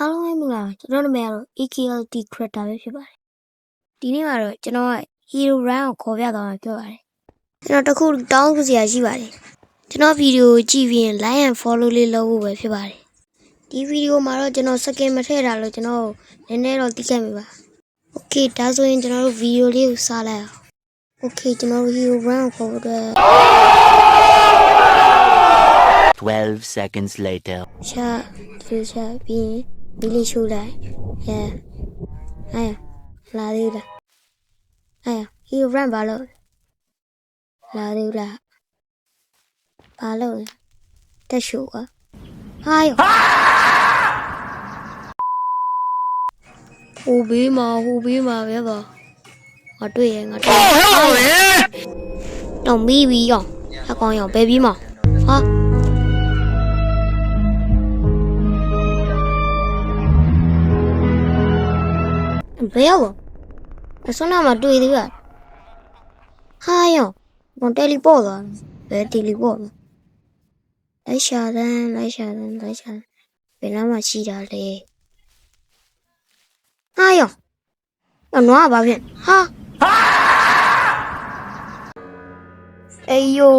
အားလုံးပဲမင်္ဂလာပါကျွန်တော်နာမည်ကတော့ EKLT Creator ပဲဖြစ်ပါတယ်ဒီနေ့မှာတော့ကျွန်တော်က Hero Run ကိုခေါ်ပြသွားမှာပြောပါတယ်ကျွန်တော်တခုတောင်းစရာရှိပါတယ်ကျွန်တော်ဗီဒီယိုကြည့်ပြီးရင် like and follow လေးလုပ်ဖို့ပဲဖြစ်ပါတယ်ဒီဗီဒီယိုမှာတော့ကျွန်တော်စကင်မထည့်တာလို့ကျွန်တော်နည်းနည်းတော့သိခဲ့မိပါ Okay ဒါဆိုရင်ကျွန်တော်တို့ဗီဒီယိုလေးကိုစလိုက်အောင် Okay ကျွန်တော်တို့ Hero Run ကိုခေါ်ဖို့အတွက်12 seconds later. ရှာပြီးဘီလီရှိုးလိုက်လာသေးလားHero Run ဘာလို့လာသေးလားဘာလို့တက်ရှိုးကဟာယောဟိုဘေးမှာပဲပါငါတွေ့ရတော့မီးပြီးရောအကောင်ရောဘယ်ပြီးမှာဟာဘယ်ရောက်အစွမ်းနာမှာတွေ့သေးပါဟာယောဘုံတယ်လီပို့သွားဘယ်တယ်လီပို့လိုက်ရှာတယ်ဘယ်နားမှာရှိတာလဲဟာယောနွားဘာဖြစ်ဟာအေးယို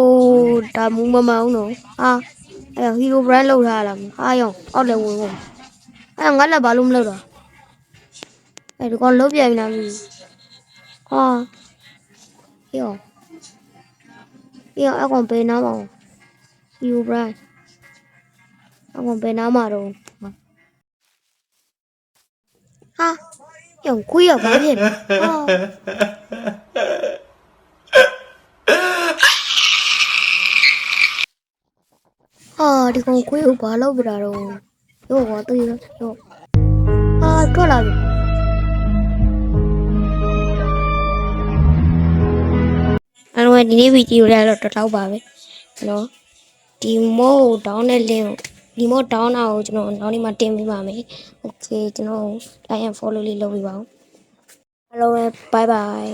ဒါမူမမောင်းတော့ဟာဟီရိုဘရန်လောက်ထားလားဟာယောအောက်လည်းဝင်ငါလည်းဘာလို့မလုပ်တော့ဒီကောင်လုံးပြန်လာပြီဟာယောအကောင်ပေးနားမအောင်Hero Run အကောင်ပေးနားမှာတော့ဟာယောခွေးရဘာဖြစ်ဒီကောင်ခွေးကိုဘာလုပ်ပြတာတော့ယောကွာတွေ့ရောထွက်လာပြီအဲ့တော့ဒီနေ့ဗီဒီယိုလေးတော့တော်ပါပဲနော်ဒီမို့ဒေါင်းတဲ့ link ကိုဒီမို့ဒေါင်းတာကိုကျွန်တော်နောက်နေ့မှတင်ပေးပါမယ်โอเคကျွန်တော် like and follow လေးလုပ်ပေးပါဦးအားလုံးပဲ bye bye